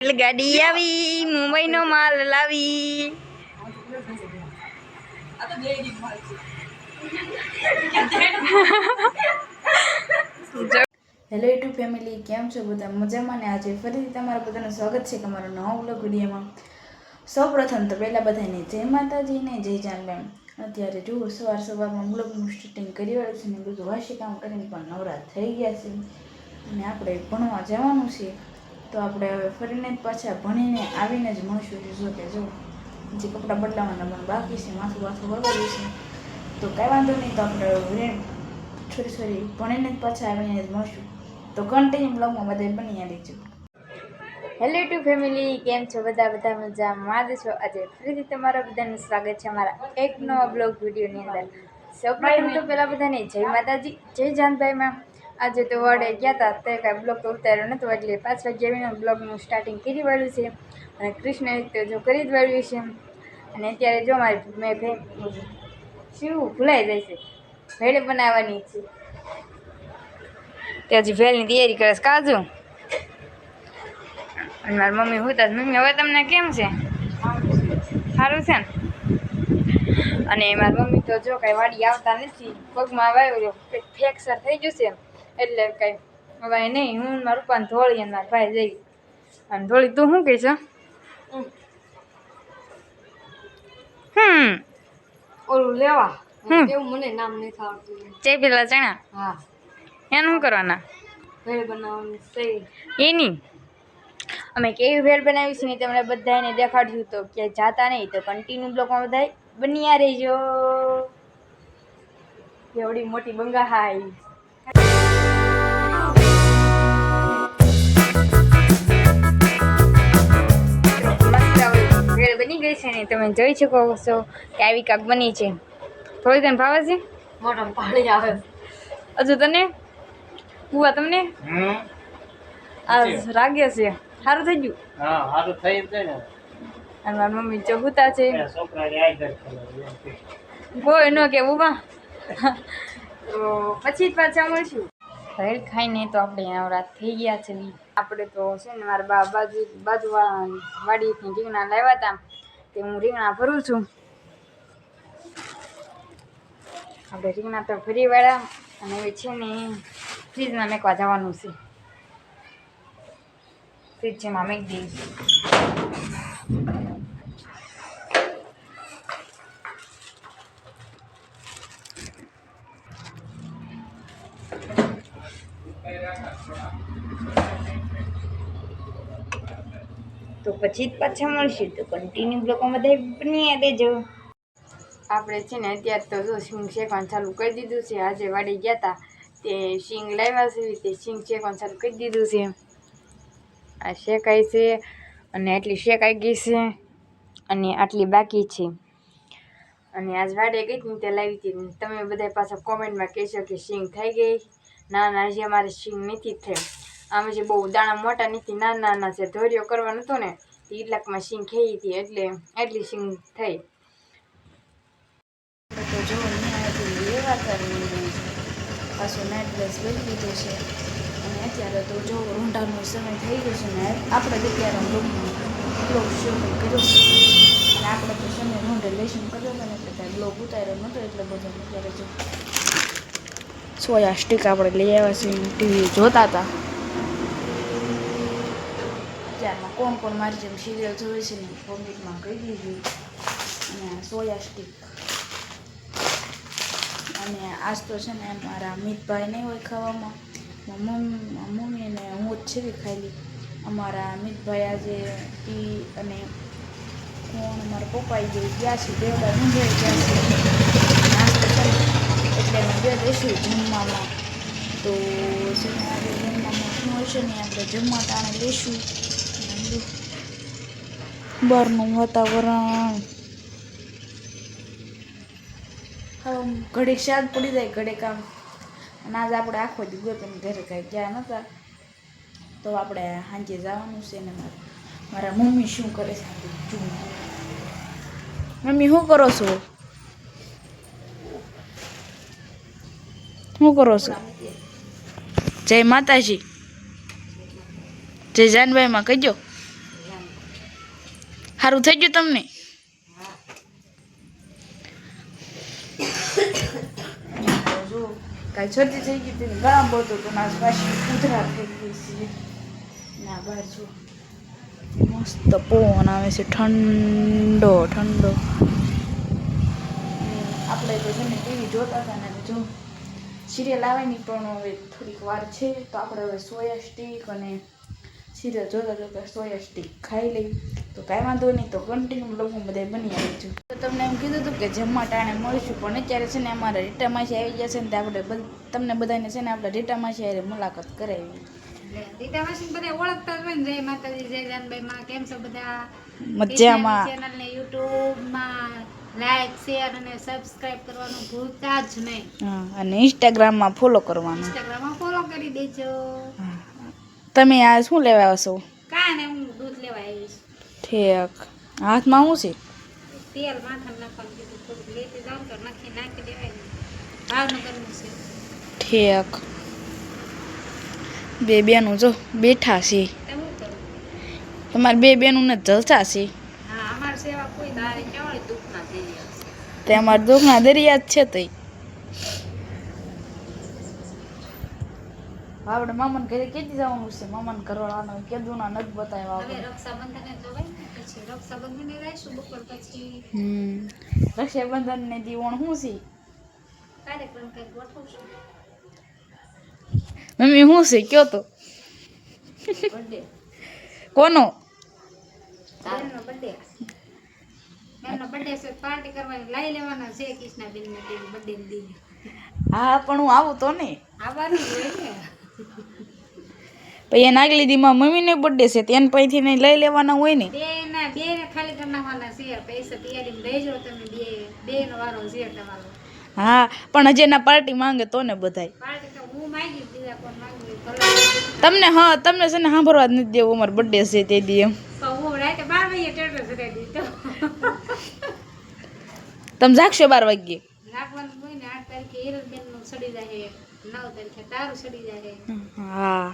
રેલગાડી આવી, મુંબઈનો માલ લાવી. હેલો યુટ્યુબ ફેમિલી, કેમ છો બધા? મજામાં ને? આજે ફરીથી તમારા બધાનું સ્વાગત છે તમારા નવા વ્લોગ વિડીયોમાં. સૌપ્રથમ તો પહેલાં બધાને જય માતાજી ને જય જાનબેન. અત્યારે જુઓ સવારમાં વ્લોગનું સ્ટાર્ટિંગ કરી વાળું છે ને બધું વાસી કામ કરીને પણ નવરા થઈ ગયા છે અને આપણે ભણવા જવાનું છે. તો આપણે હવે ફરીને પાછા ભણીને આવીને જ મળશું. જો કે જો જે કપડાં બદલાવાના પણ બાકી છે, માથું વળવાનું છે, તો કાંઈ વાંધો નહીં. તો આપણે છોરી ભણીને જ પાછા આવીને જ મળશું. તો કન્ટિન્યુ બ્લોગમાં બધા બની રહેજો. હેલો યુટ્યુબ ફેમિલી, કેમ છો બધા મજામાં છો? આજે ફરીથી તમારા બધાનું સ્વાગત છે અમારા એક નવા બ્લોગ વિડીયોની અંદર. સૌપ્રથમ તો પહેલાં બધાને જય માતાજી, જય જાનભાઈમાં. આજે તો વડે ગયા હતા, તે કાંઈ બ્લોગ તો ઉતાર્યો નહોતો, એટલે 5 વાગ્યા આવીને બ્લોગનું સ્ટાર્ટિંગ કરી વાળ્યું છે. અને કૃષ્ણ તો જો કરી જ વાળ્યું છે. અને અત્યારે જો મારી મેં શું ભૂલાઈ જાય છે, ભેળ બનાવવાની છે. તે હજી ભેળની તૈયારી કરે છે કાજુ. અને મારી મમ્મી હું તાર મમ્મી હવે તમને કેમ છે? સારું છે ને? અને મારી મમ્મી તો જો કાંઈ વાડી આવતા નથી, પગમાં વાવ્યો ફ્રેક્ચર થઈ ગયું છે, એટલે કાંઈ હવે નહીં. હું મારા પપ્પાને ધોળી અને મારા ભાઈ જઈ. અને ધોળી તું શું કહીશ? ઓલું લેવા એવું મને નામ નથી આવડતું. ચેપેલા ચણા? હા. એનું શું કરવાના? ભેળ બનાવવાની છે એની અમે કેવી ભેળ બનાવી છે ને તમને બધાને દેખાડશું. તો ક્યાંય જાતા નહીં, તો કન્ટિન્યુ બ્લોગમાં બધા બન્યા રહેજો. એવડી મોટી બંગા હાઈ ભેળ બની ગઈ છે ને તમે જોઈ શકો છો કે આવી કાક બની છે. થોડી તને ભાવે છે? મોઢામાં પાણી આવે. હજુ તને બુઆ તમને આ રાગે છે? સારું થઈ ગયું? હા, સારું થઈ જાય ને. અને મારી મમ્મી ચહુતા છે. કોઈ ન કે બુબા. તો પછી પાછા મળશું. ભેળ ખાઈને તો આપણે નવરાત થઈ ગયા છે. આપણે તો છે ને મારા બાજુવાળા વાડીથી રીંગણા લાવ્યા હતા, તે હું રીંગણા ભરું છું. આપણે રીંગણા તો ફરી વાળા અને હવે છે ને ફ્રીજમાં મેકવા જવાનું છે. ફ્રીજમાં મેક દઈશ. તો પછી જ પાછા મળશું. તો કન્ટિન્યુ બ્લોગમાં બધા બની દેજો. આપણે છે ને અત્યારે તો જો સિંગ શેકવાનું ચાલુ કરી દીધું છે. આજે વાડી ગયા હતા તે સિંગ લાવ્યા છે, તે સિંગ શેકવાનું ચાલુ કરી દીધું છે. આ શેકાય છે અને આટલી શેકાઈ ગઈ છે અને આટલી બાકી છે. અને આજ વાડે ગઈ હતી તે લાવી હતી. તમે બધા પાછા કોમેન્ટમાં કહેશો કે સિંગ થઈ ગઈ. ના હજી અમારે સિંગ નથી થઈ. આમ જે બહુ દાણા મોટા નથી, નાના છે. ધોર્યો કરવાનો હતો ને એટલાકમાં સિંગ ખાઈ હતી, એટલે આટલી સિંગ થઈ. તો જો અહીંયાથી લેવા કરી પાછો નાઇટ ડ્રેસ બની લીધો છે. અને અત્યારે તો જો રૂંઢાનો સમય થઈ ગયો છે ને આપણે અત્યારે બ્લોગ શૂટિંગ કર્યો છે. અને આપણે તો સમય રૂંઢે લેશન કર્યો હતો ને એટલે કાંઈ બ્લોગ ઉતાર્યો નહોતો, એટલે બધો અત્યારે જો સોયા સ્ટીક આપણે લઈ આવ્યા છે. ટીવી જોતા હતા ત્યારમાં કોણ મારી જેમ સિરિયલ જોવે છે ને કોમેન્ટમાં કહી દીધું. અને સોયા સ્ટીક. અને આજ તો છે ને મારા અમિતભાઈ નહીં હોય ખાવામાં, મમ્મી અને હું જ છે ખાઈ. અમારા અમિતભાઈ આજે ટી અને કોણ મારા પપ્પા ગયા છે, બેવડા મૂંઝાઈ ગયા છે નાસ્તો કરી, એટલે અમે બે દઈશું જમવામાં. તો છે ને આજે જમવામાં શું હશે ને આપણે જમવા ટાણે લઈશું. બહારનું વાતાવરણ ઘડીક શાક પડી જાય, ઘડીક આમ. અને આજ આપણે આખો દી ગોતમ ઘરે કાંઈ ગયા નહોતા, તો આપણે સાંજે જવાનું છે. ને મારા મમ્મી શું કરે છે? મમ્મી શું કરો છો? શું કરો છો? જય માતાજી, જય જાનભાઈમાં કહેજો. સારું થઈ ગયું તમને? જો કાંઈ શરદી થઈ ગઈ હતી ગળા બહુ તો આજ પાછી ઉધરા થઈ ગઈ છે. ના બહાર જો મસ્ત પવન આવે છે, ઠંડો ઠંડો. આપણે તો છે ને ટીવી જોતા હતા ને જો સિરિયલ આવે ને પણ હવે થોડીક વાર છે તો આપણે હવે સોયા સ્ટીક અને સિરિયલ જોતા જોતા સોયા સ્ટીક ખાઈ લઈ તો કાંઈ વાંધો નહીં. તો કન્ટિન્યુ બ્લોગમાં બધા બની આવી છું. તો તમને એમ કીધું હતું કે જમવા ટાણે મળીશું પણ અત્યારે છે ને અમારા રીટા માસી આવી ગયા છે ને આપણે તમને બધાને છે ને આપણે રીટા માસી હારે મુલાકાત કરાવી. રીટા માસી બધા ઓળખતા જ હોય ને. જય માતાજી, જય જાનભાઈ માં, કેમ છો બધા? મજામાં. ચેનલ ને યુટ્યુબમાં લાઈક શેર અને સબસ્ક્રાઇબ કરવાનું ભૂલતા જ નહીં. હા, અને ઇન્સ્ટાગ્રામમાં ફોલો કરવાનું. ઇન્સ્ટાગ્રામમાં ફોલો કરી દેજો. તમે આ શું લેવા આવશો? કાંઈ ને હું દૂધ લેવા આવીશ. ઠીક. હાથમાં શું છે? તેલ માથા નાખવાનું કીધું, થોડુંક લેતી જાઉં તો નાખી દેવાય ને. ભાવનગરનું છે. ઠીક. બે બેનું જો બેઠા છે. તમે શું કરો? તમારે બે બેનું ને જલસા છે. હા, અમાર સેવા કોઈ દારે કેવાય દુઃખના દરિયા છે. તે અમારા દુઃખના દરિયા જ છે. તો આપણે મામાને ઘરે કેદી જવાનું છે? મામાને ઘરવાળાનો કેદુના નથી બતાવ્યા. હવે રક્ષાબંધને જવાય ને પછી રક્ષાબંધને રહીશું બપોર પછી. રક્ષાબંધન ને દીવણ શું છે? કાર્યક્રમ કંઈક ગોઠવશું. મમ્મી શું છે કયો તો? બર્થડે. કોનો? બેનનો બર્થડે. બેનનો બર્થડે છે, પાર્ટી કરવાની લઈ લેવાના છે કૃષ્ણાબેન ને બર્થડે ને દી. હા પણ હું આવું તો ને આવવાનું હોય ને. પછી એના આગલી દીમાં મમ્મીને બર્થડે છે તેને પૈથી નહીં લઈ લેવાના હોય ને. બે ને ખાલી કરી નાખવાના છે પૈસા તૈયારી રહેજો તમે. બે નો વારો છે તમારો. હા પણ હજી એના પાર્ટી માંગે તો ને બધાય. પાર્ટી તો હું માંગી દીધા કોણ માંગી તમને હા તમને છે ને સાંભળવા જ નથી દેવું અમારો બર્થડે છે તે દી એમ. તો હું રાતે 12 વાગે ટેટસ રેડી તો તમે જાગશો 12 વાગ્યે? નાખવાનું હોય ને. 8 તારીખે હિરલબેન નું સડી જાય, 9 તારીખે તારું સડી જાય. હા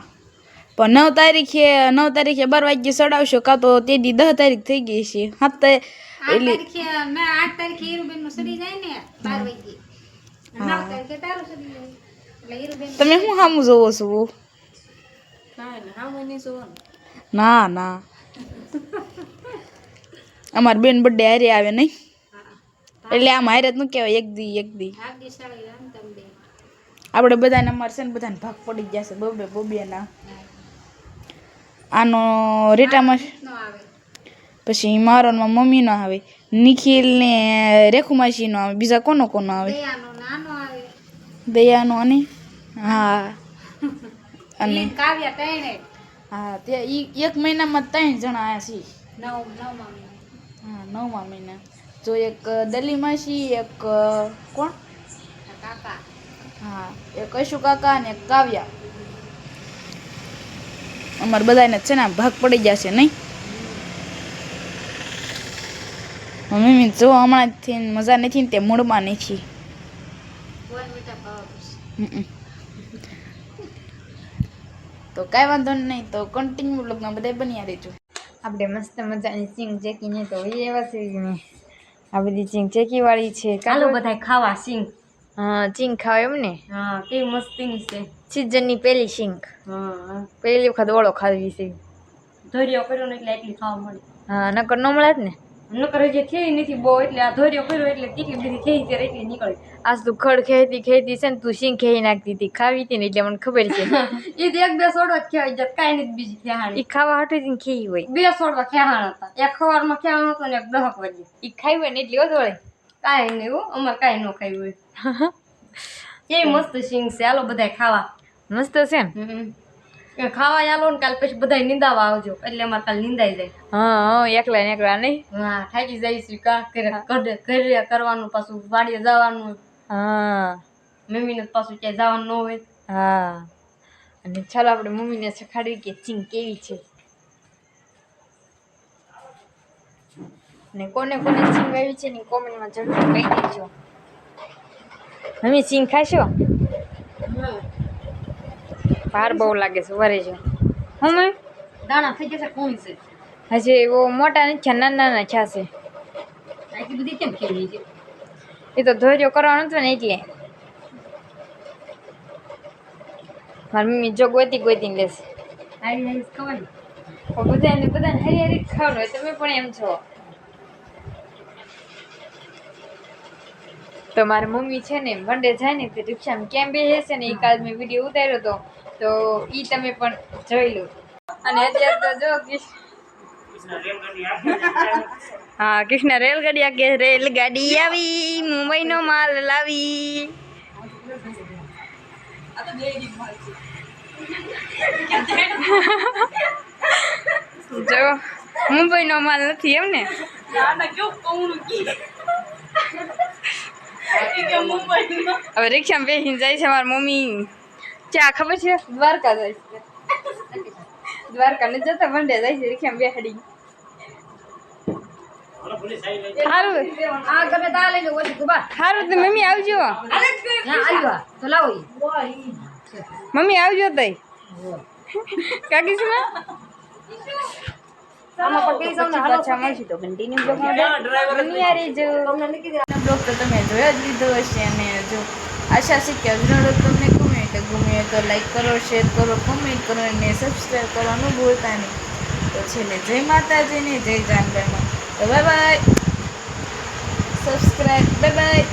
પણ 9 તારીખે 12 વાગ્યે સડાવશો કાં તો તે દી 10 તારીખ થઈ ગઈ છે. 7 તારીખે 8 તારીખે હિરલબેન નું સડી જાય ને 12 વાગ્યે. 9 તારીખે તારું સડી જાય એટલે હિરલબેન. તમે શું સામું જોવો છો? ના ના હા મને જોવાનું. ના ના અમાર બેન બર્થડે હારે આવે નહીં એટલે આમ હારે જ ન કહેવાય. એક દી ભાગ્યશાળી રામ તમે. આપણે બધાને અમારે છે ને બધાને ભાગ પડી ગયા છે બબેના. આનો રીટામાં નો આવે પછી મારો મમ્મીનો આવે, નિખિલ ને રેખુમાસીનો આવે. બીજા કોનો આવે? દયાનો નાનો આવે. દયાનો અને હા અને કાવ્યા તણે. હા તે એક મહિનામાં 3 જણા આવ્યા છે. નવમા મહિના. હા 9મા મહિના. જો એક દલી માસી, એક કોણ કાકા. હા એક કશુ કાકા અને એક કાવ્યા. અમારે બધાને છે ને ભાગ પડી ગયા છે નહીં. મમ્મી જો હમણાંથી મજા નથી ને તે મૂળમાં નથી. તો કાંઈ વાંધો નહીં. તો કન્ટિન્યુ બ્લોગમાં બધા બન્યા રહેજો. આપણે મસ્ત મજાની સિંગ ચેકીને તો એવા છે ને આ બધી સિંગ ચેકી વાળી છે. ચાલો બધા ખાવા સિંગ. હા ચીંગ ખાવ એમ ને. હા કેવી મસ્તીની છે. સિઝનની પહેલી સિંગ. હા પહેલી વખત ઓળો ખાવી છે. ધોર્યો કર્યો ને એટલે એટલી ખાવા મળે. હા નકર ન મળે જ ને. નકર જે થઈ નથી બહુ એટલે આ ધોર્યો કર્યો એટલે કેટલી બધી થઈ ત્યારે એટલી નીકળી. આજ તું ખડ ખેતી છે ને તું સિંગ ખેઈ નાખતી હતી ખાવી હતી ને એટલે મને ખબર છે. એ તો 1-2 સોડવા ખેવાઈ જાય કાંઈ નથી બીજી ખેહાણી. એ ખાવા હાટે ને ખેઈ હોય. 2 સોડવા ખેહાણ હતા. એક સવારમાં ખેહાણ હતો ને એક 10 વાગે. એ ખાઈ હોય ને એટલી વધોળે. કાંઈ નહીં હો અમારે કાંઈ ન ખાઈ હોય. કેવી મસ્ત સિંગ છે. હાલો બધા ખાવા. મસ્ત છે ને. ખાવા આલો ને કાલ પછી બધા નિંદાવા આવજો એટલે અમારે કાલ નિંદાઈ જાય. હા એકલા નહીં. હા થાકી જાય છે કા ઘરે કરવાનું પાછું વાડીએ જવાનું. હા મમ્મીને પાછું ક્યાંય જવાનું ન હોય. હા અને ચાલો આપણે મમ્મીને શીખાડવી કે સિંગ કેવી છે ને કોને કોને સિંગ આવી છે ને કોમેન્ટમાં જરૂર કહી દેજો. મમ્મી સિંગ ખાશો? બહાર બહુ લાગે છે વરે છે. હમે દાણા થઈ ગયા છે કોણ છે? હજી એવો મોટા નથી થયા, નાના નાના થયા છે. આટલી બધી કેમ ખેલી છે? એ તો ધોર્યો કરવાનો હતો ને એટલે. મારી મમ્મી જો ગોતી ગોતીને લેશે. આડી આડી ખવાની. બધાને હરી હરી ખાવાનું હોય, તમે પણ એમ છો. તો મારી મમ્મી છે ને મંડે જાય ને તે રિક્ષામાં કેમ બેસે છે ને, એ કાલ મેં વિડીયો ઉતાર્યો હતો, તો ઈ તમે પણ જોઈ લો. અને અત્યારે તો જો હા, કૃષ્ણ રેલગાડી આ કે રેલગાડી આવી, મુંબઈનો માલ લાવી. જો મુંબઈનો માલ નથી એમ ને? હવે રિક્ષામાં બેસીને જાય છે મારી મમ્મી. ચા ખબર છે? દ્વારકા જાય છે. દ્વારકા ને જતા મંડે જાય છે રિક્ષામાં બેહાડી. સારું આ ગમે તા લઈ લો ઓછી કુબા. સારું તો મમ્મી આવજો. ના આલ્યો તો લાવો ઈ. મમ્મી આવજો તઈ. કાકી શું આમાં પણ પેલી સામે હાલો પાછા મળશું તો કન્ટિન્યુ બ્લોગમાં બની રહેજો. તમને નીકળી જાય. બ્લોગ તો તમે જોયો જ લીધો હશે, અને જો આશા છે કે આજનો તમને ગમે તો લાઈક કરો, શેર કરો, કમેન્ટ કરો અને સબસ્ક્રાઈબ કરવાનું ભૂલતા નહીં. તો છેલ્લે જય માતાજીને જય જાનબાઈમાં. તો bye bye. Subscribe, bye bye.